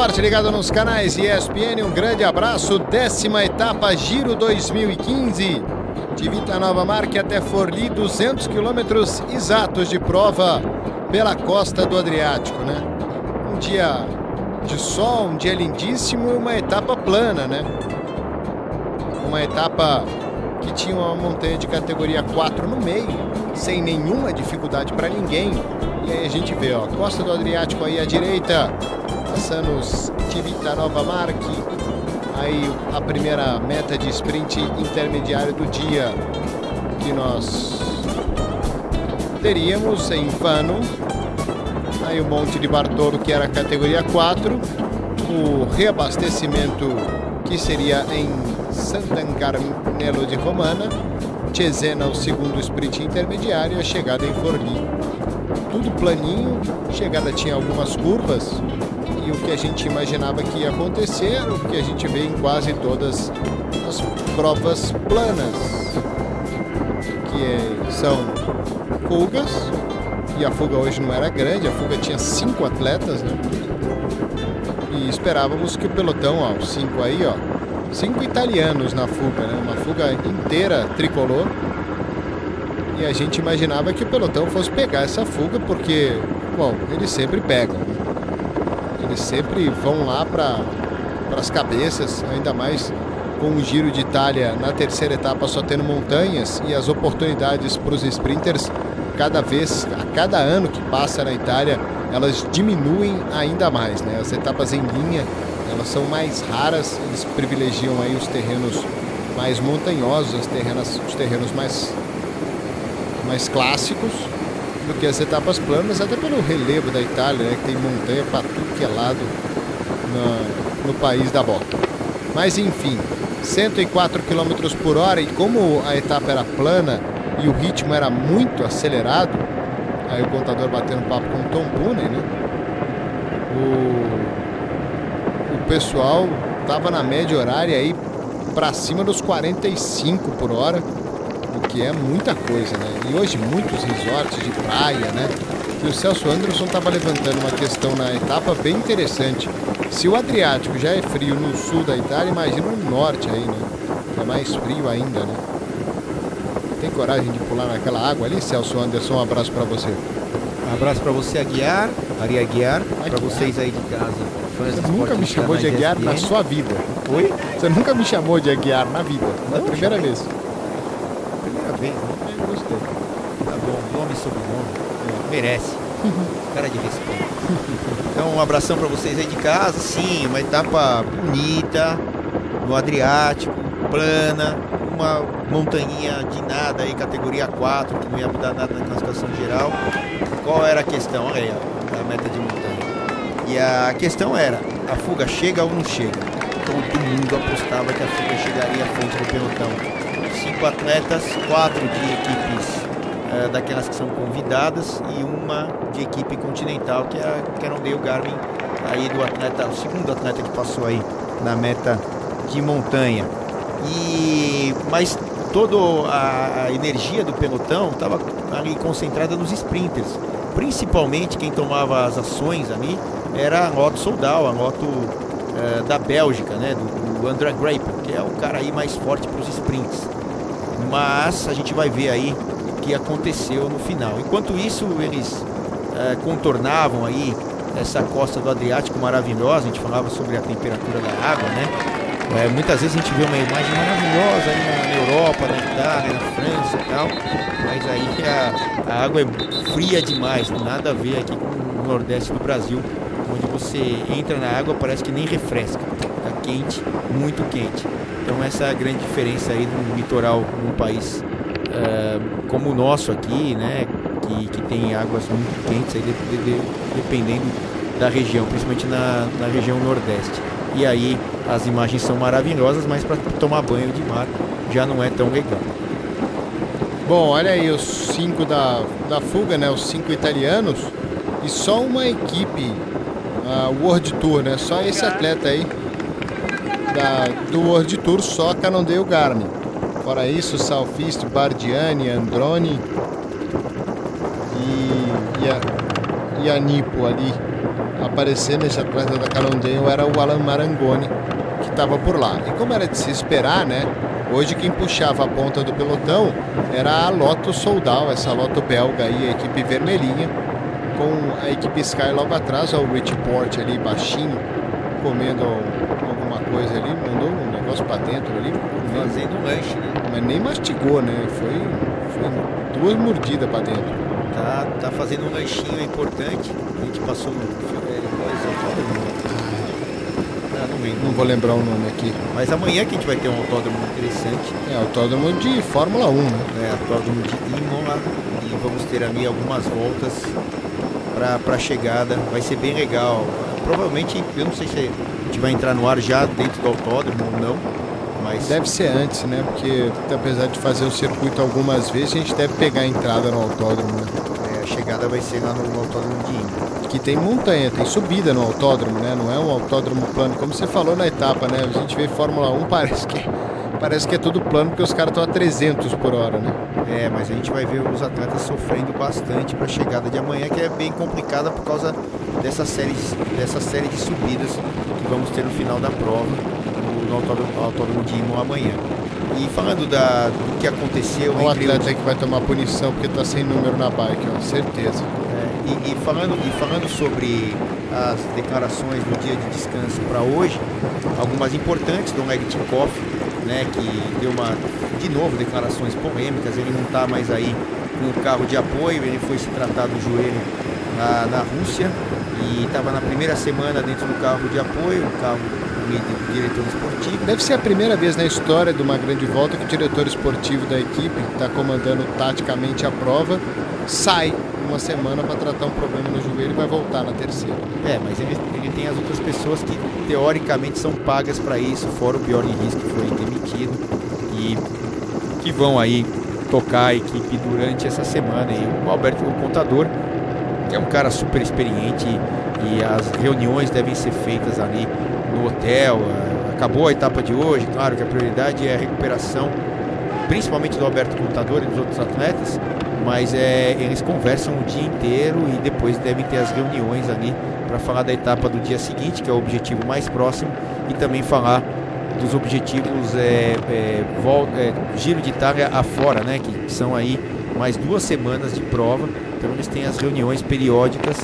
esporte ligado nos canais ESPN, um grande abraço. 10ª etapa Giro 2015 de Vitanova Marche até Forlì, 200 quilômetros exatos de prova pela costa do Adriático, né? Um dia de sol, um dia lindíssimo e uma etapa plana, né? Uma etapa que tinha uma montanha de categoria 4 no meio, sem nenhuma dificuldade para ninguém. E aí a gente vê, ó, costa do Adriático aí à direita, passando de Vitanova Marche. Aí a primeira meta de sprint intermediário do dia que nós teríamos em Fano. Aí o Monte de Bartolo, que era a categoria 4. O reabastecimento que seria em Sant'Ancarnello di Romana. Cesena, o segundo sprint intermediário, e a chegada em Forlì. Tudo planinho, chegada tinha algumas curvas, e o que a gente imaginava que ia acontecer era o que a gente vê em quase todas as provas planas, que são fugas, e a fuga hoje não era grande, a fuga tinha 5 atletas, né? E esperávamos que o pelotão, ó, os 5 aí, ó, 5 italianos na fuga, né? Uma fuga inteira tricolor. E a gente imaginava que o pelotão fosse pegar essa fuga, porque, bom, eles sempre pegam. Eles sempre vão lá para as cabeças, ainda mais com o Giro de Itália na terceira etapa só tendo montanhas, e as oportunidades para os sprinters, a cada ano que passa na Itália, elas diminuem ainda mais, né? As etapas em linha, elas são mais raras, eles privilegiam aí os terrenos mais montanhosos, os terrenos mais clássicos do que as etapas planas, até pelo relevo da Itália, né, que tem montanha para tudo que é lado no país da bota. Mas enfim, 104 km por hora, e como a etapa era plana e o ritmo era muito acelerado, aí o contador batendo papo com o Tom Pooney, né, o pessoal tava na média horária aí para cima dos 45 por hora, o que é muita coisa, né? E hoje muitos resorts de praia, né? E o Celso Anderson estava levantando uma questão na etapa bem interessante. Se o Adriático já é frio no sul da Itália, imagina no norte aí, né? É mais frio ainda, né? Tem coragem de pular naquela água ali, Celso Anderson? Um abraço para você. Um abraço para você, Aguiar, Maria Aguiar, para vocês aí de casa. Você nunca me chamou de Aguiar na sua vida. Oi? Você nunca me chamou de Aguiar na vida. Na primeira vez. Primeira vez, né? Eu gostei. Tá bom, nome e sobrenome. Merece. Cara de respeito. Então, um abração para vocês aí de casa. Sim, uma etapa bonita, no Adriático, plana, uma montanha de nada aí, categoria 4, que não ia mudar nada na classificação geral. Qual era a questão? Olha aí, ó, a meta de montanha. E a questão era, a fuga chega ou não chega? Todo mundo apostava que a fuga chegaria à frente do pelotão. 5 atletas, 4 de equipes daquelas que são convidadas e uma de equipe continental, que era o Dale Garmin, aí do atleta, o segundo atleta que passou aí na meta de montanha. Mas toda a energia do pelotão estava ali concentrada nos sprinters. Principalmente quem tomava as ações ali era a moto Soldal, a moto da Bélgica, né, do André Greipel, que é o cara aí mais forte para os sprints. Mas a gente vai ver aí o que aconteceu no final. Enquanto isso, eles contornavam aí essa costa do Adriático maravilhosa. A gente falava sobre a temperatura da água, né? Muitas vezes a gente vê uma imagem maravilhosa aí na Europa, na Itália, na França e tal, mas aí a água é fria demais, nada a ver aqui com o Nordeste do Brasil, onde você entra na água, parece que nem refresca, tá quente, muito quente. Então essa é a grande diferença aí no litoral, num país como o nosso aqui, né, que tem águas muito quentes, aí dependendo da região, principalmente na região Nordeste. E aí as imagens são maravilhosas, mas para tomar banho de mar já não é tão legal. Bom, olha aí os 5 da fuga, né? Os 5 italianos, e só uma equipe World Tour, né? Só esse atleta aí do World Tour, só Cannondale Garmin. Fora isso, Salfist, Bardiani, Androni e a Nipo ali aparecer nesse atleta da Cannondale era o Alan Marangoni, que estava por lá. E como era de se esperar, né? Hoje quem puxava a ponta do pelotão era a Lotto Soudal, essa Lotto belga aí, a equipe vermelhinha, com a equipe Sky logo atrás, o Rich Port ali baixinho, comendo alguma coisa ali, mandou um negócio pra dentro ali. Fazendo um lanche, né? Mas nem mastigou, né? Foi 2 mordidas pra dentro. Tá fazendo um lanchinho importante. A gente passou no... Não vou lembrar o nome aqui. Mas amanhã que a gente vai ter um autódromo interessante. Autódromo de Fórmula 1, né? Autódromo de Imola. E vamos ter ali algumas voltas para a chegada. Vai ser bem legal. Provavelmente, eu não sei se a gente vai entrar no ar já dentro do autódromo ou não. Mas deve ser antes, né? Porque apesar de fazer o circuito algumas vezes, a gente deve pegar a entrada no autódromo, né? A chegada vai ser lá no autódromo de Imola. Que tem montanha, tem subida no autódromo, né? Não é um autódromo plano, como você falou na etapa, né? A gente vê Fórmula 1, parece que é tudo plano, porque os caras estão a 300 por hora, né? Mas a gente vai ver os atletas sofrendo bastante para a chegada de amanhã, que é bem complicada por causa dessa série de subidas que vamos ter no final da prova no autódromo de Imola amanhã. E falando do que aconteceu... O atleta que vai tomar punição porque está sem número na bike, ó, certeza. E falando sobre as declarações do dia de descanso para hoje, algumas importantes do Oleg Tinkoff, né, que deu de novo declarações polêmicas. Ele não está mais aí com o carro de apoio, ele foi se tratar do joelho na Rússia e estava na primeira semana dentro do carro de apoio, o carro do diretor esportivo. Deve ser a primeira vez na história de uma grande volta que o diretor esportivo da equipe, que está comandando taticamente a prova, sai uma semana para tratar um problema no joelho e vai voltar na terceira. Mas ele tem as outras pessoas que teoricamente são pagas para isso, fora o Bjorn Riss, que foi demitido, e que vão aí tocar a equipe durante essa semana. E o Alberto, o contador, que é um cara super experiente, e as reuniões devem ser feitas ali no hotel. Acabou a etapa de hoje, claro que a prioridade é a recuperação, principalmente do Alberto Contador e dos outros atletas, mas eles conversam o dia inteiro e depois devem ter as reuniões ali para falar da etapa do dia seguinte, que é o objetivo mais próximo, e também falar dos objetivos Giro de Itália afora, né, que são aí mais 2 semanas de prova. Então eles têm as reuniões periódicas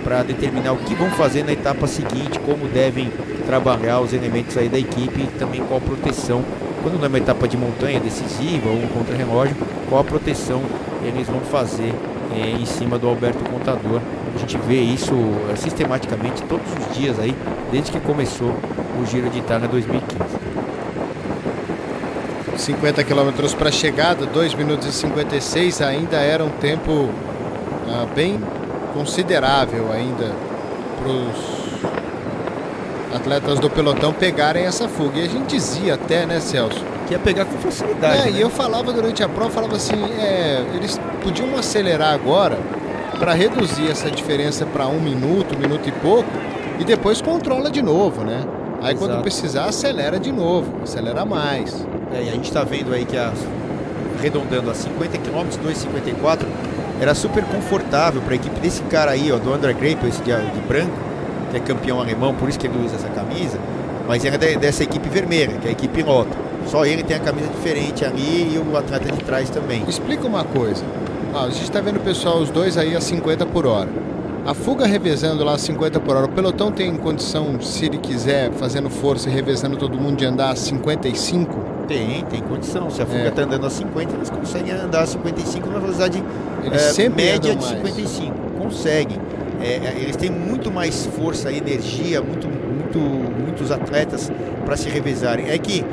para determinar o que vão fazer na etapa seguinte, como devem trabalhar os elementos aí da equipe e também qual proteção, quando não é uma etapa de montanha decisiva ou um contra-relógio, qual a proteção eles vão fazer em cima do Alberto Contador. A gente vê isso sistematicamente todos os dias aí, desde que começou o Giro de Itália 2015. 50 km para a chegada, 2 minutos e 56, ainda era um tempo bem considerável ainda para os atletas do pelotão pegarem essa fuga. E a gente dizia até, né, Celso? Que ia pegar com facilidade. Né? E eu falava durante a prova, falava assim, eles podiam acelerar agora para reduzir essa diferença para 1 minuto e pouco, e depois controla de novo, né? Aí exato, quando precisar, acelera de novo, acelera mais. E a gente está vendo aí que arredondando a 50 km, 2,54, era super confortável para a equipe desse cara aí, ó, do André Greipel, esse de branco, que é campeão alemão, por isso que ele usa essa camisa, mas era dessa equipe vermelha, que é a equipe Lotto. Só ele tem a camisa diferente ali e o atleta de trás também. Explica uma coisa. A gente está vendo o pessoal, os dois aí a 50 por hora. A fuga revezando lá a 50 por hora. O pelotão tem condição, se ele quiser, fazendo força e revezando todo mundo, de andar a 55? Tem condição. Se a fuga está andando a 50, eles conseguem andar a 55 na velocidade média de 55. Conseguem. Eles têm muito mais força e energia, muitos atletas para se revezarem. É que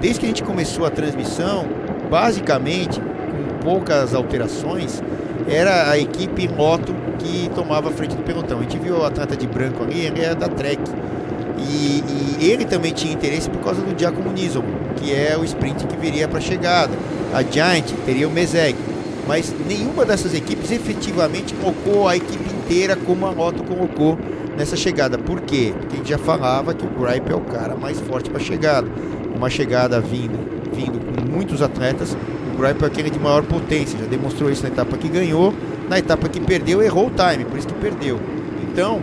desde que a gente começou a transmissão, basicamente, com poucas alterações, era a equipe Lotto que tomava a frente do pelotão. A gente viu o atleta de branco ali, ele é da Trek. E ele também tinha interesse por causa do Giacomo Nisolo, que é o sprint que viria para a chegada. A Giant teria o Mezeg. Mas nenhuma dessas equipes efetivamente colocou a equipe inteira como a Lotto colocou nessa chegada. Por quê? Porque a gente já falava que o Greipel é o cara mais forte para a chegada. Uma chegada vindo com muitos atletas, o Greipel é aquele de maior potência, já demonstrou isso na etapa que ganhou, na etapa que perdeu, errou o time, por isso que perdeu. Então,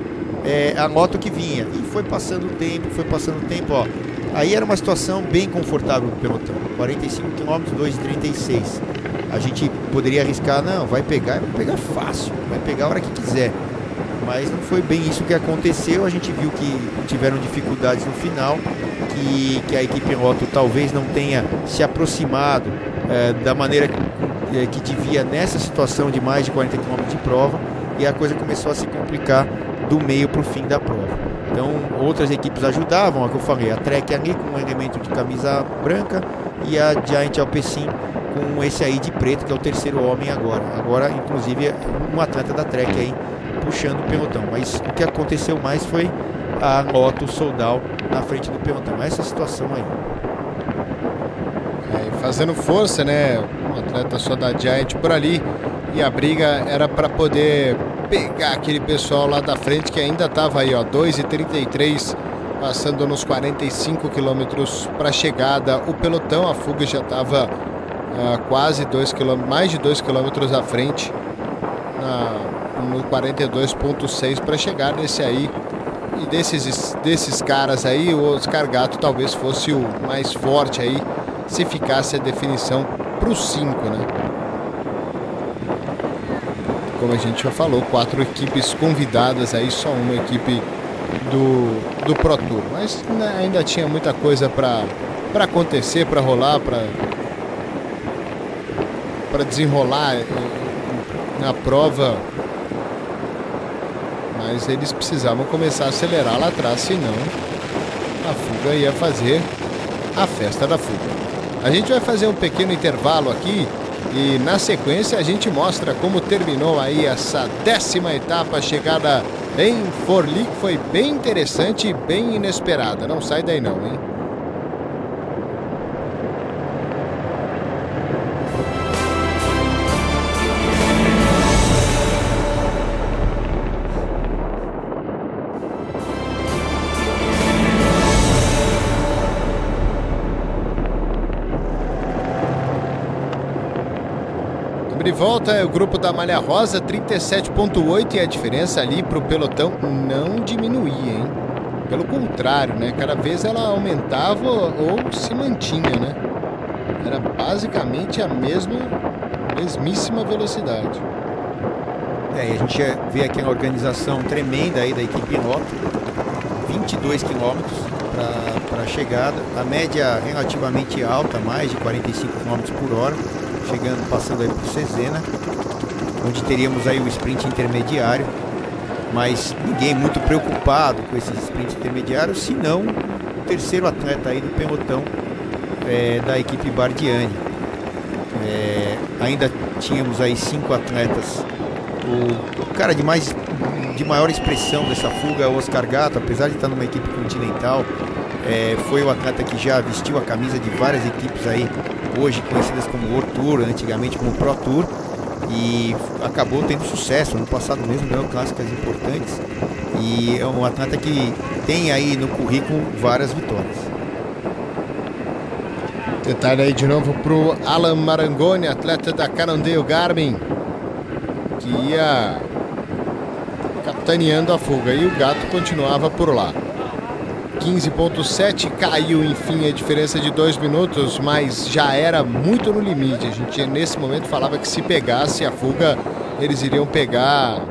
a moto que vinha. E foi passando o tempo, ó. Aí era uma situação bem confortável no pelotão. 45 km, 2,36. A gente poderia arriscar, não, vai pegar fácil, vai pegar a hora que quiser. Mas não foi bem isso que aconteceu. A gente viu que tiveram dificuldades no final, que a equipe Otto talvez não tenha se aproximado da maneira que devia nessa situação de mais de 40 km de prova, e a coisa começou a se complicar do meio para o fim da prova. Então outras equipes ajudavam, é o que eu falei, a Trek ali com um elemento de camisa branca e a Giant Alpecin com esse aí de preto, que é o terceiro homem agora inclusive um atleta da Trek aí puxando o pelotão. Mas o que aconteceu mais foi a Lotto Soudal na frente do pelotão, essa situação aí. Fazendo força, né, um atleta só da Giant por ali, e a briga era para poder pegar aquele pessoal lá da frente que ainda estava aí, ó, 2,33, passando nos 45 quilômetros para a chegada. O pelotão, a fuga já estava quase 2 km, mais de 2 quilômetros à frente, no 42,6 para chegar nesse aí. E desses caras aí, o Oscar Gatto talvez fosse o mais forte aí, se ficasse a definição para os 5, né? Como a gente já falou, 4 equipes convidadas aí, só uma equipe do Pro Tour. Mas né, ainda tinha muita coisa para acontecer, para rolar, para desenrolar na prova. Mas eles precisavam começar a acelerar lá atrás, senão a fuga ia fazer a festa da fuga. A gente vai fazer um pequeno intervalo aqui e na sequência a gente mostra como terminou aí essa 10ª etapa, chegada em Forli, que foi bem interessante e bem inesperada. Não sai daí não, hein? De volta é o grupo da Malha Rosa, 37,8, e a diferença ali para o pelotão não diminuía, hein? Pelo contrário, né? Cada vez ela aumentava ou se mantinha, né? Era basicamente a mesmíssima velocidade. E a gente vê aqui uma organização tremenda aí da equipe Otto, 22 quilômetros para a chegada, a média relativamente alta, mais de 45 km por hora. Passando aí por Cesena, onde teríamos aí o sprint intermediário, mas ninguém muito preocupado com esse sprint intermediário, senão o terceiro atleta aí do pelotão da equipe Bardiani. Ainda tínhamos aí 5 atletas. O cara de maior expressão dessa fuga é o Oscar Gatto, apesar de estar numa equipe continental, foi o atleta que já vestiu a camisa de várias equipes aí, hoje conhecidas como World Tour, antigamente como Pro Tour, e acabou tendo sucesso. No passado mesmo ganhou clássicas importantes, e é um atleta que tem aí no currículo várias vitórias. Detalhe aí de novo pro Alan Marangoni, atleta da Cannondale Garmin, que ia capitaneando a fuga, e o Gatto continuava por lá. 15,7, caiu enfim a diferença de 2 minutos, mas já era muito no limite. A gente nesse momento falava que se pegasse a fuga, eles iriam pegar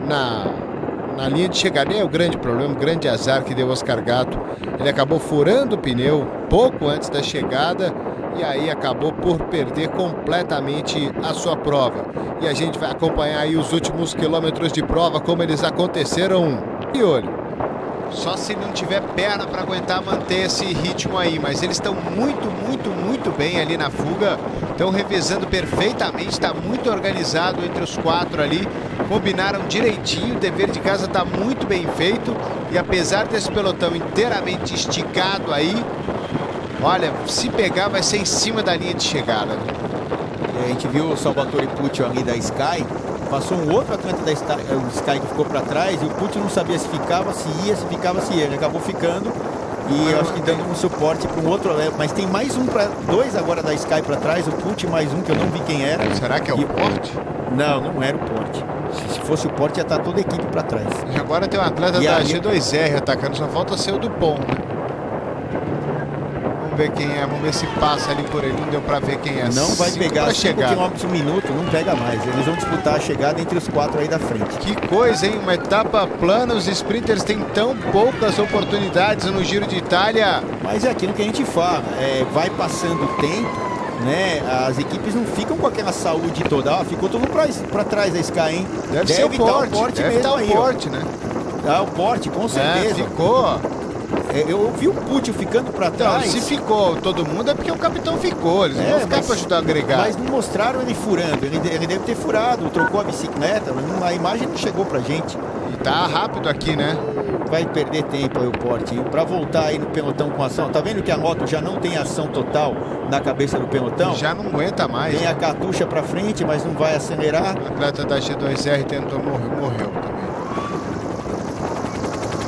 na linha de chegada. É o grande problema, o grande azar que deu o Oscar Gatto. Ele acabou furando o pneu pouco antes da chegada e aí acabou por perder completamente a sua prova. E a gente vai acompanhar aí os últimos quilômetros de prova, como eles aconteceram. E olho. Só se não tiver perna para aguentar manter esse ritmo aí, mas eles estão muito bem ali na fuga, estão revezando perfeitamente, está muito organizado entre os 4 ali, combinaram direitinho, o dever de casa está muito bem feito, e apesar desse pelotão inteiramente esticado aí, olha, se pegar vai ser em cima da linha de chegada. A gente viu o Salvatore Puccio ali da Sky. Passou um outro atleta da Sky que ficou para trás, e o Puccio não sabia se ficava, se ia, se ficava, se ia. Ele acabou ficando E eu acho que dando um suporte para um outro, mas tem mais dois agora da Sky para trás, o Put mais um que eu não vi quem era. Será que é o Porte? Não, não era o Porte. Se fosse o Porte ia estar toda a equipe para trás. E agora tem um atleta da G2R atacando, só falta ser o Dupont, né? Vamos ver quem é, vamos ver se passa ali por ele, não deu pra ver quem é. Não vai pegar 5 chegar. km por minuto, não pega mais. Eles vão disputar a chegada entre os 4 aí da frente. Que coisa, hein? Uma etapa plana, os sprinters têm tão poucas oportunidades no Giro de Itália. Mas é aquilo que a gente fala, vai passando o tempo, né? As equipes não ficam com aquela saúde toda. Ficou todo mundo pra trás da Sky, hein? Deve ser o Porte, deve estar o Porte, né? Ah, o Porte, com certeza. Ficou. Eu vi o Pucci ficando pra trás. Não, se ficou todo mundo é porque o capitão ficou. Eles não vão ficar pra ajudar a agregar. Mas não mostraram ele furando. Ele deve ter furado, trocou a bicicleta, mas a imagem não chegou pra gente. E tá rápido aqui, né? Vai perder tempo aí o Porte, hein? Pra voltar aí no pelotão com ação. Tá vendo que a moto já não tem ação total na cabeça do pelotão? Já não aguenta mais. Tem a catucha pra frente, mas não vai acelerar. O atleta da G2R tentou, morreu também.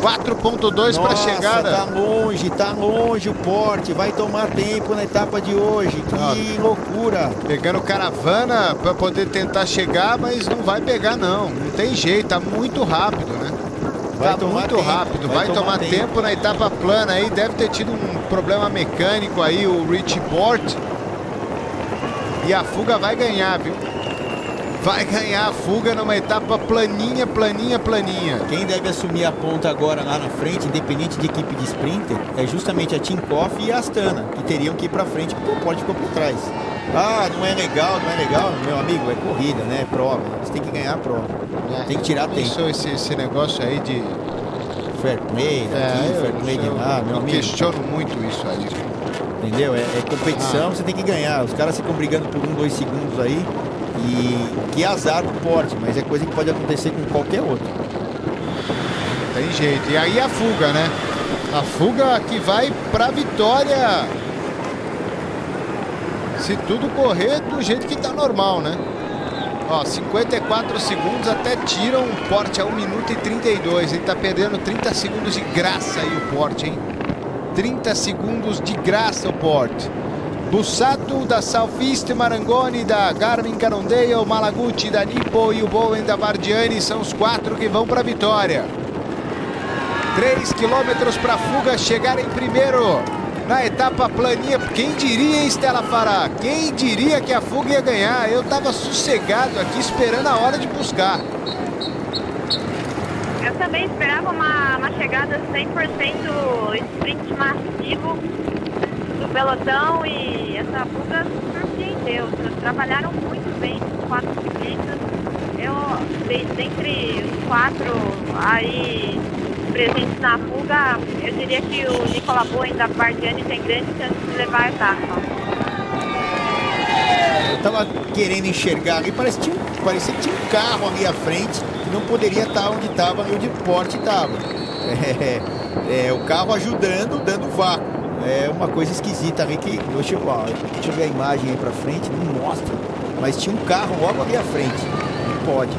4.2 para chegada. Tá longe o Porte. Vai tomar tempo na etapa de hoje. Que loucura. Pegando caravana para poder tentar chegar, mas não vai pegar não. Não tem jeito, tá muito rápido, né? Tá muito rápido. Vai tomar tempo na etapa plana aí. Deve ter tido um problema mecânico aí o Richie Porte. E a fuga vai ganhar, viu? Vai ganhar a fuga numa etapa planinha. Quem deve assumir a ponta agora lá na frente, independente de equipe de sprinter, é justamente a Tinkoff e a Astana, que teriam que ir pra frente porque o Porte ficou por trás. Ah, não é legal, meu amigo, é corrida, né? É prova. Você tem que ganhar a prova. Tem que tirar tempo. Esse negócio aí de fair play daqui, fair play de lá, meu amigo. Eu questiono muito isso aí. Entendeu? É competição, você tem que ganhar. Os caras ficam brigando por 1, 2 segundos aí. E que azar do Porte, mas é coisa que pode acontecer com qualquer outro. Tem jeito. E aí a fuga, né? A fuga que vai pra vitória. Se tudo correr do jeito que tá normal, né? Ó, 54 segundos, até tiram o Porte a 1 minuto e 32. Ele tá perdendo 30 segundos de graça aí o Porte, hein? 30 segundos de graça o Porte. Bussato da Southeast, Marangoni da Garmin Cannondale, o Malaguti da Nippo e o Bowen da Bardiani são os 4 que vão para a vitória. 3 quilômetros para a fuga chegar em primeiro na etapa planinha. Quem diria, hein, Stella Farah? Quem diria que a fuga ia ganhar? Eu tava sossegado aqui esperando a hora de buscar. Eu também esperava uma chegada 100% sprint massivo do pelotão e essa fuga surpreendeu. Trabalharam muito bem os 4 ciclistas. Dentre os 4 aí presentes na fuga, eu diria que o Nicola Bowen da Bardiani tem grande chance de levar a etapa. Eu tava querendo enxergar ali, parecia que tinha um carro ali à frente que não poderia estar onde estava e onde o Porte estava. O carro ajudando, dando vácuo. É uma coisa esquisita ali que... Deixa eu ver a imagem aí pra frente, não mostra. Mas tinha um carro logo ali à frente. Não pode.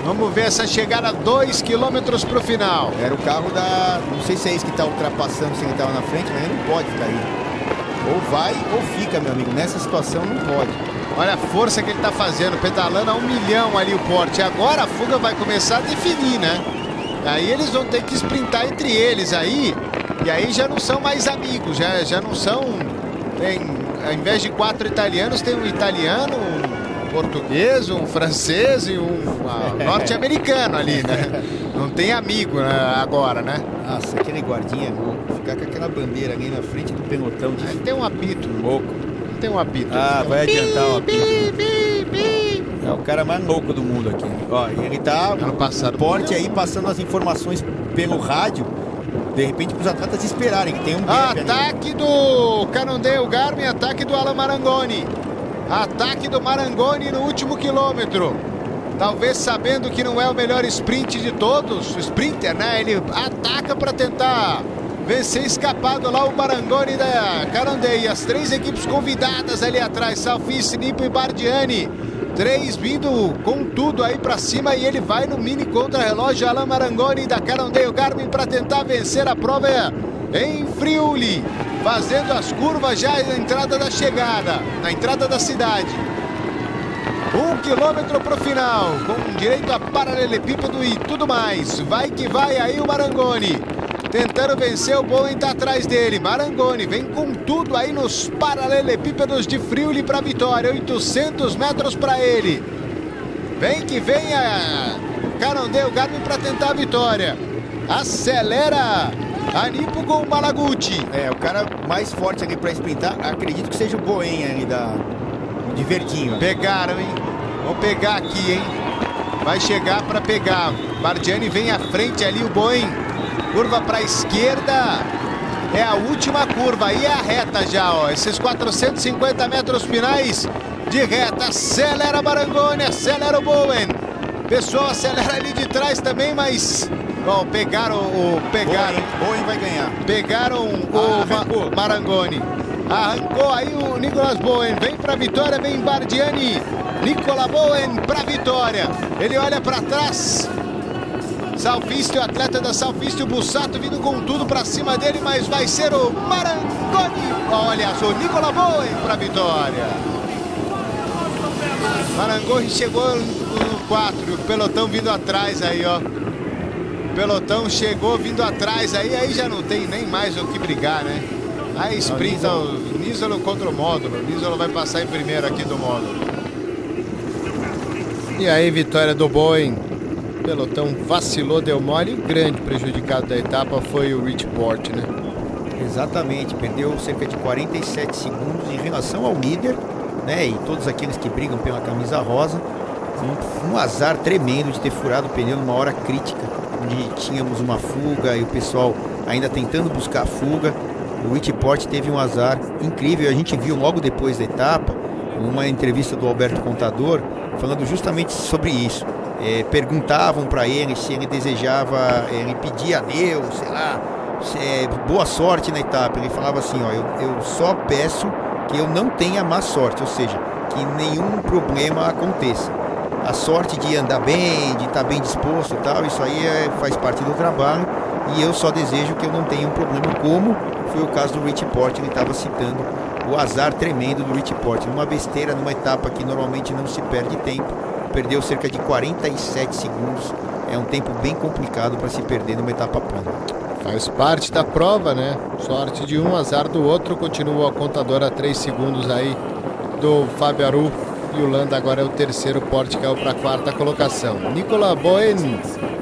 Vamos ver essa chegada, 2 quilômetros pro final. Era o carro da... Não sei se é esse que tá ultrapassando, se ele tava na frente, mas ele não pode ficar aí. Ou vai ou fica, meu amigo. Nessa situação não pode. Olha a força que ele tá fazendo, pedalando a 1 milhão ali o Porte. Agora a fuga vai começar a definir, né? Aí eles vão ter que sprintar entre eles aí. E aí já não são mais amigos, já não são... ao invés de 4 italianos, tem um italiano, um português, um francês e um norte-americano ali, né? Não tem amigo, né, agora, né? Nossa, aquele guardinha é louco. Ficar com aquela bandeira ali na frente do pelotão. Aí tem um apito. Louco. Tem um apito. Ah, vai adiantar o apito. É o cara mais louco do mundo aqui. Ó, ele tá... Ano passado. O Porte aí passando as informações pelo rádio. De repente, para os atletas esperarem que tem um gap. Ataque do Cannondale Garmin, ataque do Alan Marangoni. Ataque do Marangoni no último quilômetro. Talvez sabendo que não é o melhor sprint de todos, o sprinter, né? Ele ataca para tentar vencer escapado lá o Marangoni da Cannondale. As 3 equipes convidadas ali atrás, Southeast, Nippo e Bardiani. 3 vindo com tudo aí pra cima e ele vai no mini contra-relógio. Alan Marangoni da Cannondale Garmin para tentar vencer a prova em Friuli, fazendo as curvas já na entrada da chegada, na entrada da cidade. 1 quilômetro para o final, com direito a paralelepípedo e tudo mais. Vai que vai aí o Marangoni, tentando vencer. O Bowen tá atrás dele. Marangoni vem com tudo aí nos paralelepípedos de Friuli para a vitória. 800 metros para ele. Vem que vem a Cannondale Garmin para tentar a vitória. Acelera a Nippo com o Malaguti. O cara mais forte ali para sprintar, acredito que seja o Bowen ali de verdinho. Pegaram, hein? Vão pegar aqui, hein? Vai chegar para pegar. Bardiani vem à frente ali, o Bowen. Curva para a esquerda. É a última curva. Aí é a reta já, ó. Esses 450 metros finais de reta. Acelera Marangoni, acelera o Bowen. Pessoal, acelera ali de trás também, mas... Bom, pegaram o... Bowen vai ganhar. Pegaram o Marangoni. Arrancou aí o Nicolas Bowen. Vem pra vitória, vem Bardiani. Nicolas Bowen pra vitória. Ele olha pra trás. Salfiste, o atleta da Salfiste, o Bussato vindo com tudo pra cima dele, mas vai ser o Marangoni. Olha só, o Nicolas Bowen pra vitória. Marangoni chegou no 4. O pelotão vindo atrás aí, ó. O pelotão chegou vindo atrás aí já não tem nem mais o que brigar, né? Aí sprinta o Nisolo contra o módulo. O Nisolo vai passar em primeiro aqui do módulo. E aí, vitória do Bowen. O pelotão vacilou, deu mole. O grande prejudicado da etapa foi o Rich Porte, né? Exatamente, perdeu cerca de 47 segundos em relação ao líder, né? E todos aqueles que brigam pela camisa rosa. Um azar tremendo de ter furado o pneu numa hora crítica, onde tínhamos uma fuga e o pessoal ainda tentando buscar a fuga. O Rich Porte teve um azar incrível. A gente viu logo depois da etapa uma entrevista do Alberto Contador falando justamente sobre isso. Perguntavam para ele se ele desejava, ele pedia a Deus, sei lá, boa sorte na etapa. Ele falava assim, ó, eu só peço que eu não tenha má sorte, ou seja, que nenhum problema aconteça. A sorte de andar bem, de estar bem disposto e tal, isso aí faz parte do trabalho, e eu só desejo que eu não tenha um problema, como foi o caso do Rich Porte. Ele estava citando o azar tremendo do Rich Porte, uma besteira numa etapa que normalmente não se perde tempo, perdeu cerca de 47 segundos, é um tempo bem complicado para se perder numa etapa plana. Faz parte da prova, né? Sorte de um, azar do outro. Continua o contador a 3 segundos aí do Fábio Aru. E o Landa agora é o terceiro, Porte caiu para a 4ª colocação. Nicolas Bowen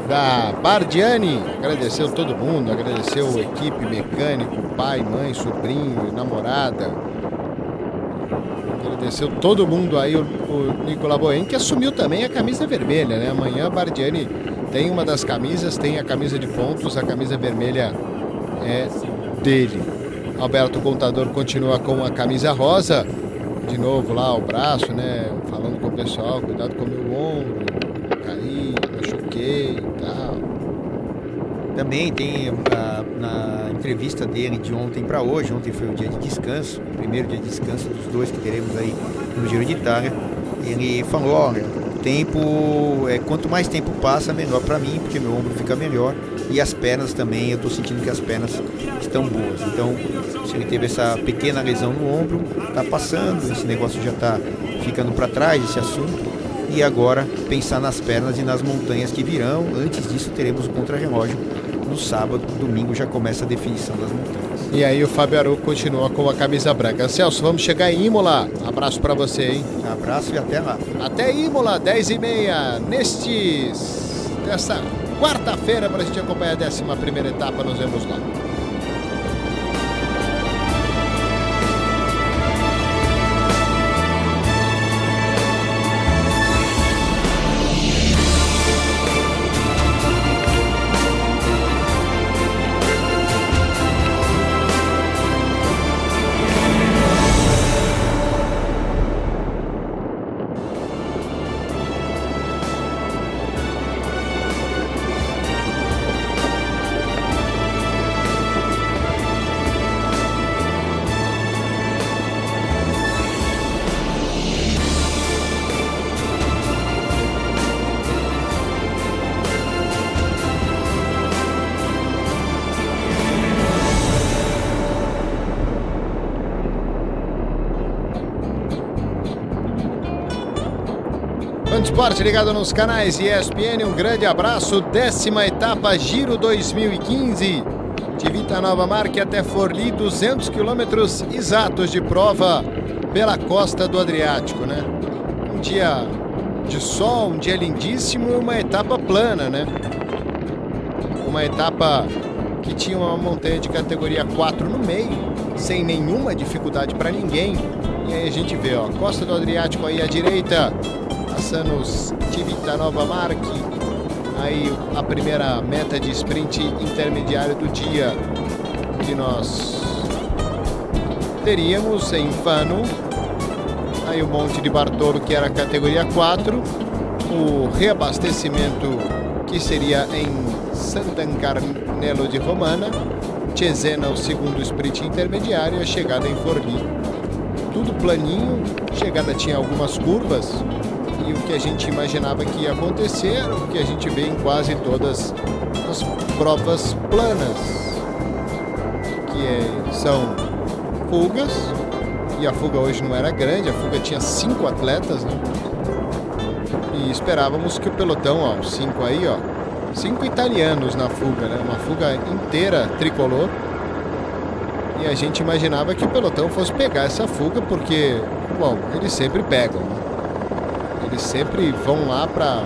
da Bardiani agradeceu todo mundo, agradeceu a equipe, mecânico, pai, mãe, sobrinho, namorada. Agradeceu todo mundo aí o Nicolas Bowen, que assumiu também a camisa vermelha, né? Amanhã a Bardiani tem uma das camisas, tem a camisa de pontos, a camisa vermelha é dele. Alberto Contador continua com a camisa rosa. De novo lá o braço, né? Falando com o pessoal, cuidado com o meu ombro, caí, machuquei e tal. Também tem na entrevista dele de ontem para hoje. Ontem foi o dia de descanso, o primeiro dia de descanso dos dois que teremos aí no Giro de Itália. Ele falou, olha, o tempo, quanto mais tempo passa, melhor para mim, porque meu ombro fica melhor e as pernas também, eu tô sentindo que as pernas estão boas. Então, se ele teve essa pequena lesão no ombro, tá passando, esse negócio já tá ficando para trás, esse assunto, e agora pensar nas pernas e nas montanhas que virão. Antes disso teremos o contrarrelógio no sábado, domingo já começa a definição das montanhas. E aí o Fábio Aru continua com a camisa branca. Celso, vamos chegar em Imola. Abraço para você, hein? Abraço e até lá. Até Imola, 10h30, nesta quarta-feira, para a gente acompanhar a 11ª etapa. Nos vemos lá. fã de esporte ligado nos canais ESPN, um grande abraço. 10ª etapa Giro 2015 de Vita Nova Marche até Forlì, 200 quilômetros exatos de prova pela costa do Adriático, né? Um dia de sol, um dia lindíssimo e uma etapa plana, né? Uma etapa que tinha uma montanha de categoria 4 no meio, sem nenhuma dificuldade para ninguém. E aí a gente vê, ó, costa do Adriático aí à direita, passando de Vita Nova Marche. Aí a primeira meta de sprint intermediário do dia que nós teríamos em Fano. Aí o Monte de Bartolo, que era a categoria 4. O reabastecimento, que seria em Sant'Ancarnello di Romana. Cesena, o segundo sprint intermediário, e a chegada em Forlì. Tudo planinho, chegada tinha algumas curvas, e o que a gente imaginava que ia acontecer era o que a gente vê em quase todas as provas planas, que são fugas, e a fuga hoje não era grande, a fuga tinha 5 atletas, né? E esperávamos que o pelotão, ó, os 5 aí, ó, 5 italianos na fuga, né? Uma fuga inteira tricolor. E a gente imaginava que o pelotão fosse pegar essa fuga, porque, bom, eles sempre pegam, né? Eles sempre vão lá para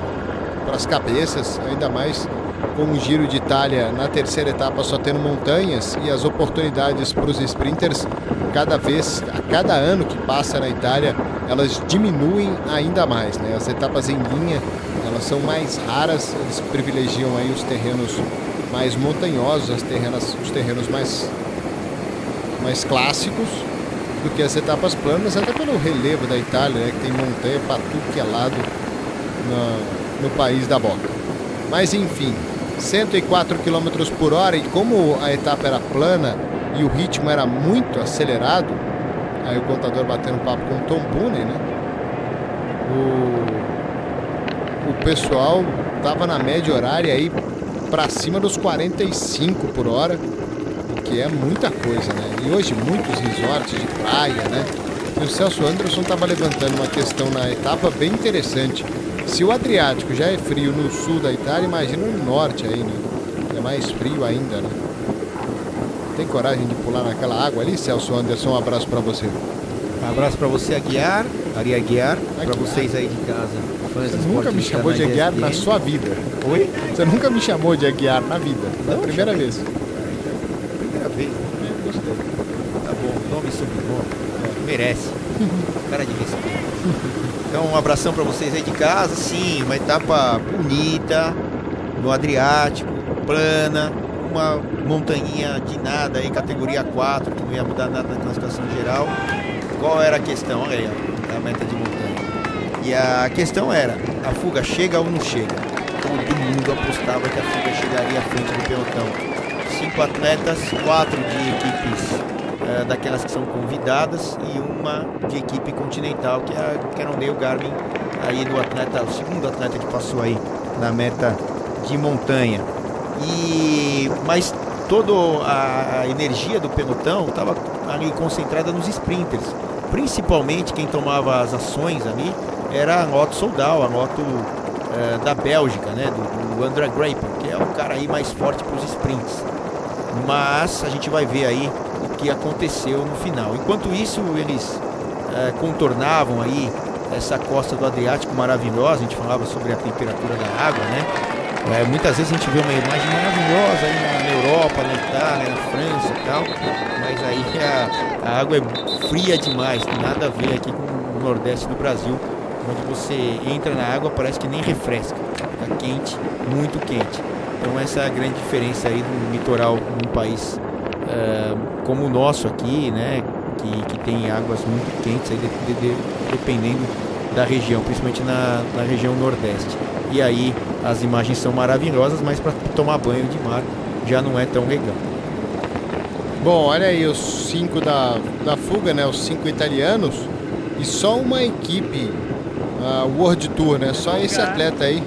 as cabeças, ainda mais com o Giro de Itália na terceira etapa só tendo montanhas, e as oportunidades para os sprinters a cada ano que passa na Itália, elas diminuem ainda mais, né? As etapas em linha, elas são mais raras, eles privilegiam aí os terrenos mais montanhosos, os terrenos mais clássicos do que as etapas planas, até pelo relevo da Itália, né, que tem montanha para tudo que é lado no país da Boca. Mas enfim, 104 km por hora, e como a etapa era plana e o ritmo era muito acelerado, aí o contador batendo papo com o Tom Boone, né, o pessoal tava na média horária aí para cima dos 45 por hora, que é muita coisa, né? E hoje muitos resorts de praia, né? E o Celso Anderson estava levantando uma questão na etapa bem interessante. Se o Adriático já é frio no sul da Itália, imagina no norte aí, né? É mais frio ainda, né? Tem coragem de pular naquela água ali, Celso Anderson? Um abraço para você. Um abraço para você, Aguiar, Ari Aguiar, para vocês aí de casa. Você nunca me chamou de Aguiar na sua vida. Oi? Você nunca me chamou de Aguiar na vida. Não, primeira vez. Primeira vez. Gostei. Tá bom, nome e sobrenome. Merece. Cara de respeito. Então, um abração para vocês aí de casa. Sim, uma etapa bonita, no Adriático, plana, uma montanha de nada aí, categoria 4, que não ia mudar nada na classificação geral. Qual era a questão? Olha aí, a meta de montanha. E a questão era, a fuga chega ou não chega? Todo mundo apostava que a fuga chegaria à frente do pelotão. 5 atletas, 4 de equipes daquelas que são convidadas e uma de equipe continental, que é a Cannondale Garmin, aí do atleta, o segundo atleta que passou aí na meta de montanha. Mas toda a energia do pelotão estava ali concentrada nos sprinters. Principalmente quem tomava as ações ali era a moto Soldal, a moto da Bélgica, né, do André Greipel, que é o cara aí mais forte para os sprints. Mas a gente vai ver aí o que aconteceu no final. Enquanto isso, eles contornavam aí essa costa do Adriático maravilhosa. A gente falava sobre a temperatura da água, né? Muitas vezes a gente vê uma imagem maravilhosa aí na Europa, na Itália, na França e tal, mas aí a água é fria demais, tem nada a ver aqui com o Nordeste do Brasil, onde você entra na água, parece que nem refresca, fica quente, muito quente. Então essa é a grande diferença aí do litoral num país como o nosso aqui, né, que tem águas muito quentes, aí dependendo da região, principalmente na região Nordeste. E aí as imagens são maravilhosas, mas para tomar banho de mar já não é tão legal. Bom, olha aí os 5 da fuga, né? Os 5 italianos e só uma equipe World Tour, né? Só esse atleta aí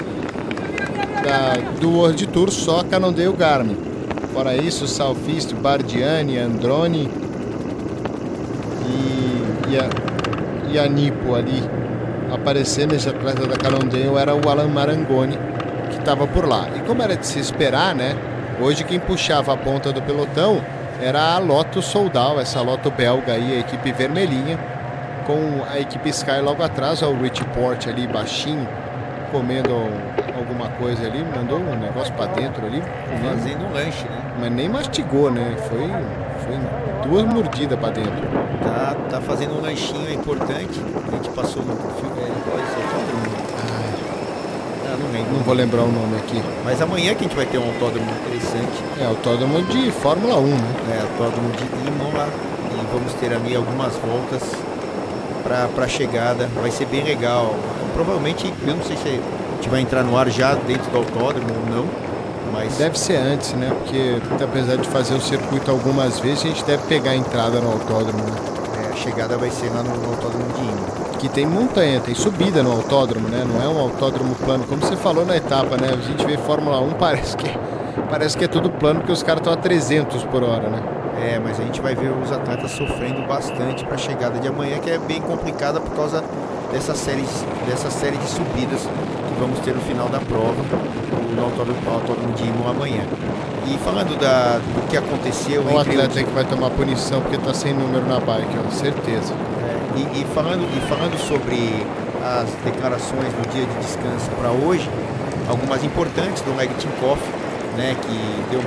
do World Tour, só Cannondale Garmin. Fora isso, Southeast, Bardiani, Androni e a Nipo ali aparecer nesse atleta da Cannondale era o Alan Marangoni, que estava por lá. E como era de se esperar, né? Hoje quem puxava a ponta do pelotão era a Lotto Soudal, essa Lotto belga aí, a equipe vermelhinha, com a equipe Sky logo atrás, ó, o Rich Porte ali baixinho, comendo alguma coisa ali, mandou um negócio pra dentro ali, fazendo um lanche, né? Mas nem mastigou, né? Foi 2 mordidas pra dentro. Tá fazendo um lanchinho importante. A gente passou no perfil dele. Não lembro. Não vou lembrar o nome aqui. Mas amanhã que a gente vai ter um autódromo interessante. Autódromo de Fórmula 1, né? Autódromo de Imola. E vamos ter ali algumas voltas pra chegada. Vai ser bem legal. Provavelmente, eu não sei se a gente vai entrar no ar já dentro do autódromo ou não. Mas deve ser antes, né? Porque apesar de fazer o circuito algumas vezes, a gente deve pegar a entrada no autódromo, né? A chegada vai ser lá no autódromo de Imola. Que tem montanha, tem subida no autódromo, né? Não é um autódromo plano, como você falou na etapa, né? A gente vê Fórmula 1, parece que é tudo plano, porque os caras estão a 300 por hora, né? Mas a gente vai ver os atletas sofrendo bastante para a chegada de amanhã, que é bem complicada por causa dessa série de subidas que vamos ter no final da prova no autódromo de Imola amanhã. E falando do que aconteceu... O atleta que vai tomar punição porque está sem número na bike, ó, certeza. E falando sobre as declarações do dia de descanso para hoje, algumas importantes do Oleg Tinkoff, né, que deu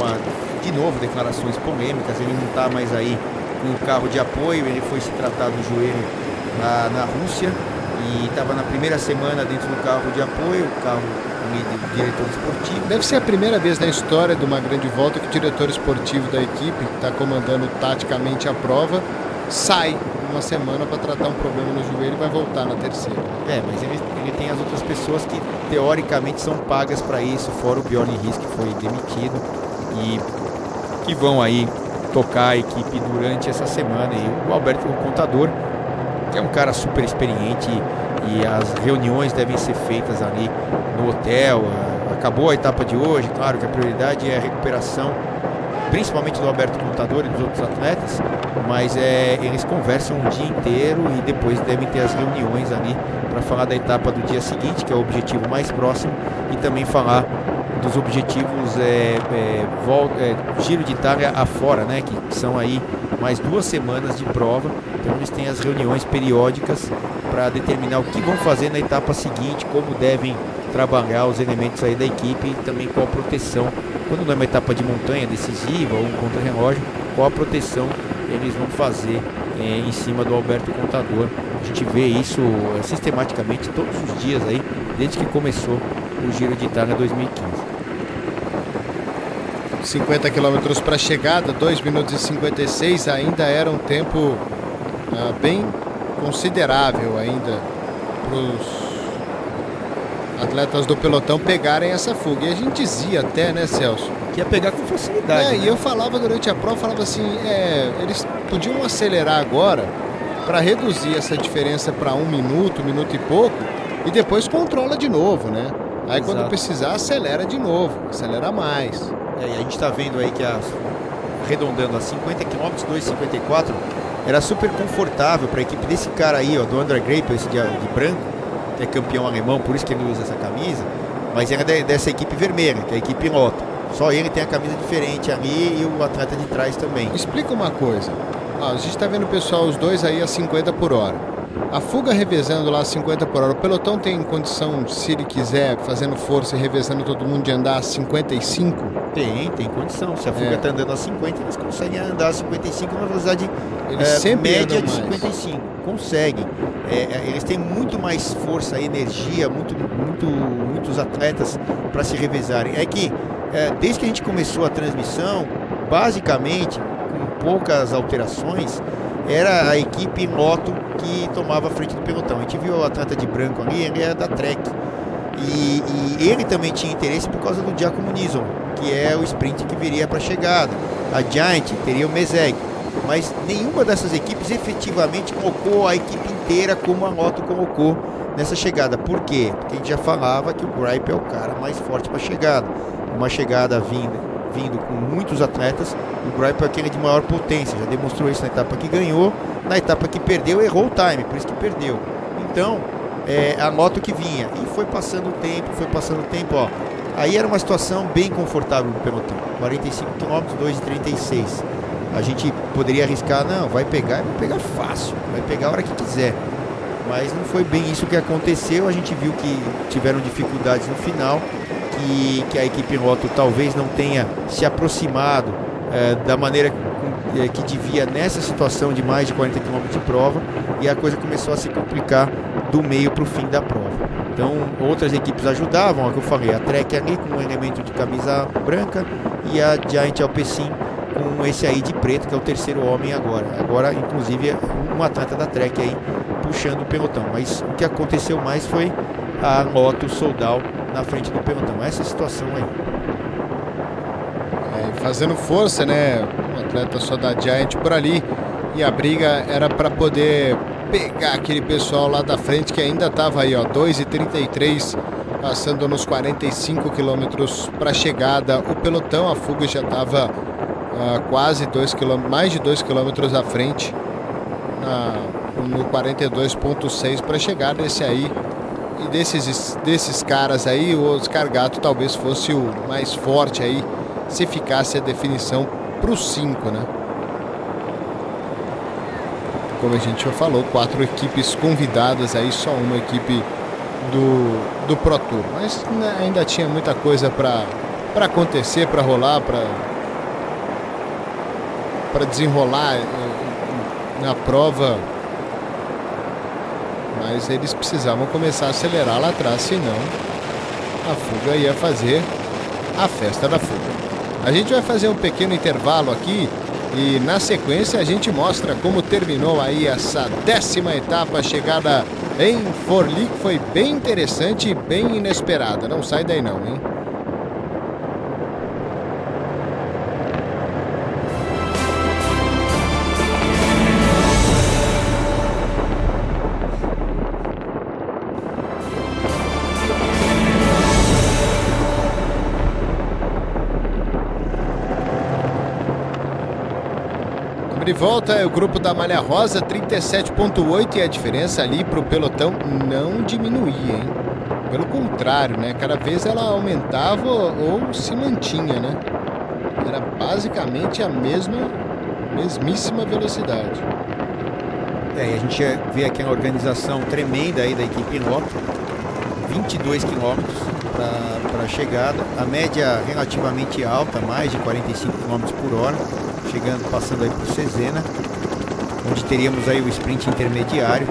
de novo declarações polêmicas. Ele não está mais aí com o carro de apoio, ele foi se tratar do joelho na Rússia e estava na primeira semana dentro do carro de apoio, o carro do diretor esportivo. Deve ser a primeira vez na história de uma grande volta que o diretor esportivo da equipe, que está comandando taticamente a prova, sai uma semana para tratar um problema no joelho e vai voltar na terceira. Mas ele tem as outras pessoas que teoricamente são pagas para isso, fora o Bjorn Riss, que foi demitido, e que vão aí tocar a equipe durante essa semana. E o Alberto Contador, que é um cara super experiente, e as reuniões devem ser feitas ali no hotel. Acabou a etapa de hoje, claro que a prioridade é a recuperação, principalmente do Alberto Contador e dos outros atletas, mas eles conversam o dia inteiro e depois devem ter as reuniões ali para falar da etapa do dia seguinte, que é o objetivo mais próximo, e também falar dos objetivos Giro de Itália afora, né, que são aí mais 2 semanas de prova. Então eles têm as reuniões periódicas para determinar o que vão fazer na etapa seguinte, como devem trabalhar os elementos aí da equipe e também qual a proteção, quando não é uma etapa de montanha decisiva ou um contra-relógio, qual a proteção eles vão fazer em cima do Alberto Contador. A gente vê isso sistematicamente todos os dias aí, desde que começou o Giro de Itália 2015. 50 km para a chegada, 2 minutos e 56, ainda era um tempo bem considerável ainda para os atletas do pelotão pegarem essa fuga. E a gente dizia até, né, Celso? Que ia pegar com facilidade. Né? E eu falava durante a prova, falava assim, eles podiam acelerar agora para reduzir essa diferença para 1 minuto, 1 minuto e pouco, e depois controla de novo, né? Aí Exato. Quando precisar, acelera de novo, acelera mais. E a gente está vendo aí que arredondando a 50 km, 2,54, era super confortável para a equipe desse cara aí, ó, do André Greipel, esse de branco, que é campeão alemão, por isso que ele usa essa camisa, mas era dessa equipe vermelha, que é a equipe Lotto. Só ele tem a camisa diferente ali e o atleta de trás também. Explica uma coisa, a gente está vendo o pessoal, os dois aí a 50 por hora. A fuga revezando lá a 50 por hora, o pelotão tem condição, se ele quiser, fazendo força e revezando todo mundo, de andar a 55? Tem condição. Se a fuga está andando a 50, eles conseguem andar a 55 na velocidade média de 55. Conseguem. Eles têm muito mais força e energia, muitos atletas para se revezarem. É que, desde que a gente começou a transmissão, basicamente, com poucas alterações, era a equipe Lotto que tomava a frente do pelotão. A gente viu o atleta de branco ali, ele é da Trek. E ele também tinha interesse por causa do Giacomo Nison, que é o sprint que viria para a chegada. A Giant teria o Mezeg, mas nenhuma dessas equipes efetivamente colocou a equipe inteira como a Lotto colocou nessa chegada. Por quê? Porque a gente já falava que o Greipel é o cara mais forte para a chegada. Uma chegada vindo com muitos atletas, o Greipel é aquele de maior potência, já demonstrou isso na etapa que ganhou, na etapa que perdeu, errou o time, por isso que perdeu. Então, a moto que vinha. E foi passando o tempo, ó. Aí era uma situação bem confortável no pelotão. 45 km, 2,36. A gente poderia arriscar, não, vai pegar fácil, vai pegar a hora que quiser. Mas não foi bem isso que aconteceu. A gente viu que tiveram dificuldades no final, que a equipe Lotto talvez não tenha se aproximado da maneira que devia nessa situação de mais de 40 km de prova, e a coisa começou a se complicar do meio para o fim da prova. Então outras equipes ajudavam, é o que eu falei, a Trek ali com um elemento de camisa branca e a Giant Alpecin com esse aí de preto, que é o terceiro homem agora inclusive um atleta da Trek aí puxando o pelotão. Mas o que aconteceu mais foi a Lotto Soudal na frente do pelotão, essa situação aí. Fazendo força, né, um atleta só da Giant por ali, e a briga era para poder pegar aquele pessoal lá da frente que ainda estava aí, ó, 2,33, passando nos 45 quilômetros para a chegada. O pelotão, a fuga já estava quase 2 km, mais de 2 quilômetros à frente, no 42,6 para chegar desse aí. E desses caras aí, o Oscar Gato talvez fosse o mais forte aí, se ficasse a definição para os 5, né? Como a gente já falou, 4 equipes convidadas aí, só uma equipe do Pro Tour. Mas né, ainda tinha muita coisa para acontecer, para rolar, para desenrolar na prova. Mas eles precisavam começar a acelerar lá atrás, senão a fuga ia fazer a festa da fuga. A gente vai fazer um pequeno intervalo aqui e na sequência a gente mostra como terminou aí essa 10ª etapa, chegada em Forli, que foi bem interessante e bem inesperada. Não sai daí não, hein? De volta é o grupo da Malha Rosa, 37,8, e a diferença ali para o pelotão não diminuía, hein? Pelo contrário, né? Cada vez ela aumentava ou se mantinha, né? Era basicamente a mesmíssima velocidade. E a gente vê aqui uma organização tremenda aí da equipe Lotto, 22 km para a chegada, a média relativamente alta, mais de 45 km por hora. Passando aí por Cesena, onde teríamos aí o sprint intermediário,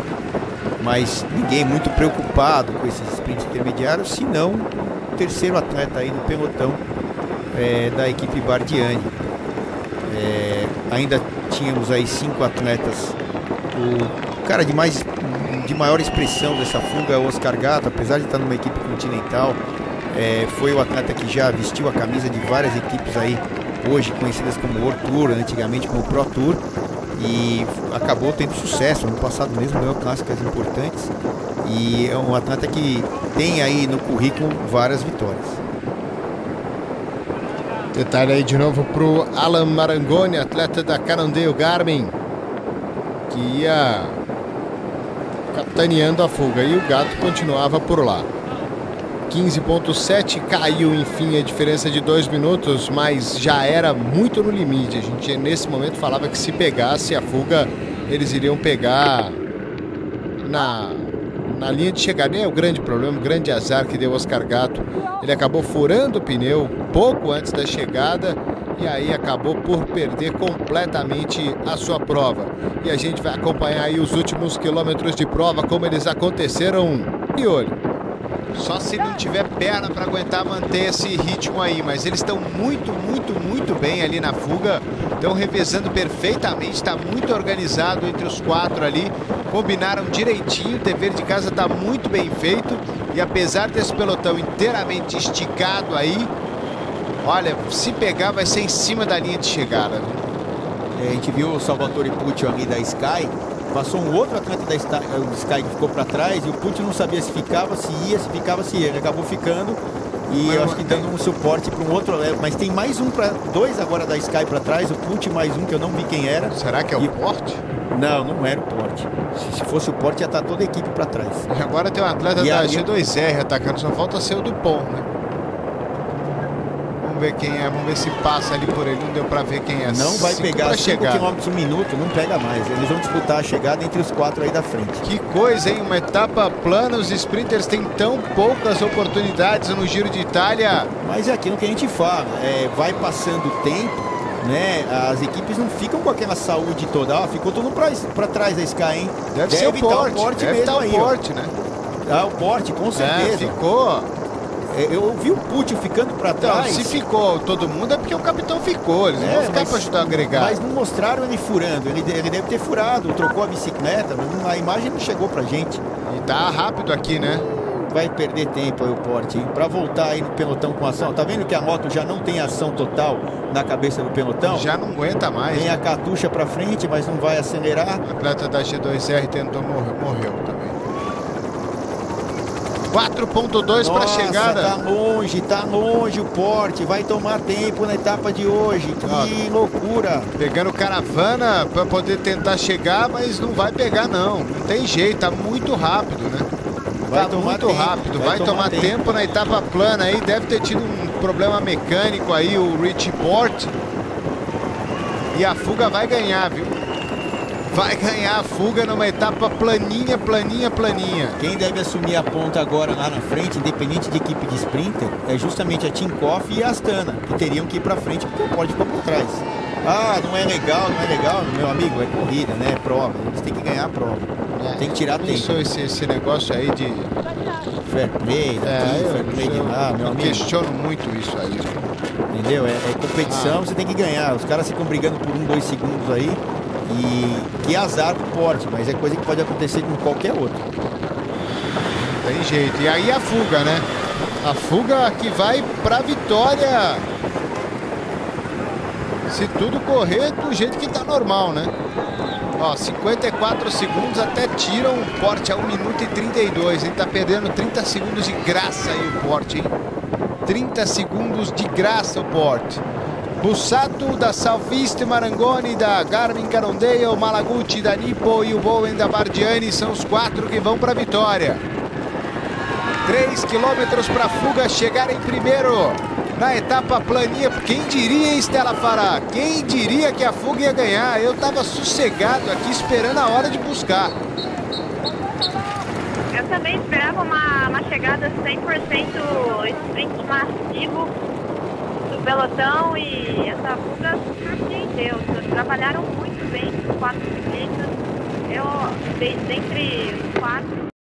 mas ninguém muito preocupado com esses sprints intermediários, senão o terceiro atleta aí do pelotão da equipe Bardiani. Ainda tínhamos aí 5 atletas. O cara de maior expressão dessa fuga é o Oscar Gato, apesar de estar numa equipe continental, foi o atleta que já vestiu a camisa de várias equipes aí, hoje conhecidas como World Tour, antigamente como Pro Tour, e acabou tendo sucesso. Ano passado mesmo ganhou clássicas importantes, e é um atleta que tem aí no currículo várias vitórias. Detalhe aí de novo pro Alan Marangoni, atleta da Cannondale Garmin, que ia capitaneando a fuga, e o Gato continuava por lá. 15,7, caiu enfim a diferença de 2 minutos, mas já era muito no limite. A gente nesse momento falava que se pegasse a fuga, eles iriam pegar na linha de chegada. É o grande problema, o grande azar que deu o Oscar Gato. Ele acabou furando o pneu pouco antes da chegada e aí acabou por perder completamente a sua prova. E a gente vai acompanhar aí os últimos quilômetros de prova, como eles aconteceram. E olha, só se não tiver perna para aguentar manter esse ritmo aí, mas eles estão muito bem ali na fuga, estão revezando perfeitamente, está muito organizado entre os 4 ali, combinaram direitinho, o dever de casa está muito bem feito, e apesar desse pelotão inteiramente esticado aí, olha, se pegar vai ser em cima da linha de chegada. A gente viu o Salvatore Pucci ali da Sky, passou um outro atleta da Sky que ficou para trás, e o Pucci não sabia se ficava, se ia, se ficava, se ia. Ele acabou ficando, e eu acho que dando um suporte para um outro, mas tem mais 2 agora da Sky para trás, o Pucci mais um que eu não vi quem era. Será que é o Porte? Não, não era o Porte. Se fosse o Porte, ia estar toda a equipe para trás. E agora tem um atleta E da a- G2R atacando, só falta ser o Dupont, né? Vamos ver quem é, vamos ver se passa ali por ele, não deu pra ver quem é. Não vai 5 pegar pra 5 chegar. km por minuto, não pega mais. Eles vão disputar a chegada entre os 4 aí da frente. Que coisa, hein? Uma etapa plana, os sprinters têm tão poucas oportunidades no Giro de Itália. Mas é aquilo que a gente fala, vai passando o tempo, né? As equipes não ficam com aquela saúde toda. Ficou todo mundo pra trás da Sky, hein? Deve ser o tá Porte, deve mesmo estar o aí, ó. Porte, né? O Porte, com certeza. Ficou. Eu vi o Pucci ficando pra Então, trás. se ficou todo mundo é porque o capitão ficou, eles não vão ficar pra ajudar a agregar. Mas não mostraram ele furando, ele deve ter furado, trocou a bicicleta, mas a imagem não chegou pra gente. E tá rápido aqui, né? Vai perder tempo aí o Porte, hein? Pra voltar aí no pelotão com ação. Tá vendo que a moto já não tem ação total na cabeça do pelotão? Já não aguenta mais. Tem a catucha pra frente, mas não vai acelerar. O atleta da G2R tentou morreu também. 4.2 para chegada. Tá longe o Porte. Vai tomar tempo na etapa de hoje. Que loucura. Pegando caravana para poder tentar chegar, mas não vai pegar não. Não tem jeito, tá muito rápido, né? Vai Tá tomar muito tempo, rápido, vai tomar tempo na etapa plana aí. Deve ter tido um problema mecânico aí o Richie Porte. E a fuga vai ganhar, viu? Vai ganhar a fuga numa etapa planinha. Quem deve assumir a ponta agora lá na frente, independente de equipe de sprinter, é justamente a Tinkoff e a Astana, que teriam que ir pra frente porque o Porte ficou por trás. Não é legal, meu amigo, é corrida, né? É prova, eles têm que ganhar a prova. Tem que tirar tempo. Esse negócio aí de fair play, fair play de lá, meu eu amigo. questiono muito isso aí. Entendeu? É competição, você tem que ganhar. Os caras ficam brigando por 1, 2 segundos aí. E que azar do Porte, mas é coisa que pode acontecer com qualquer outro. Tem jeito. E aí a fuga, né? A fuga que vai pra vitória. Se tudo correr do jeito que tá normal, né? Ó, 54 segundos até tiram o Porte a 1 minuto e 32. Ele tá perdendo 30 segundos de graça aí o Porte, hein? 30 segundos de graça o Porte. Bussato da Salviste Marangoni, da Garmin Cannondale, o Malaguti da Nippo e o Bowen da Bardiani são os 4 que vão para a vitória. 3 quilômetros para a fuga chegar em primeiro na etapa planinha. Quem diria, hein, Stella Farah? Quem diria que a fuga ia ganhar? Eu tava sossegado aqui esperando a hora de buscar. Eu também esperava uma chegada 100% sprint massivo do pelotão e essa fuga surpreendeu. Trabalharam muito bem os 4 ciclistas. Dentre os 4,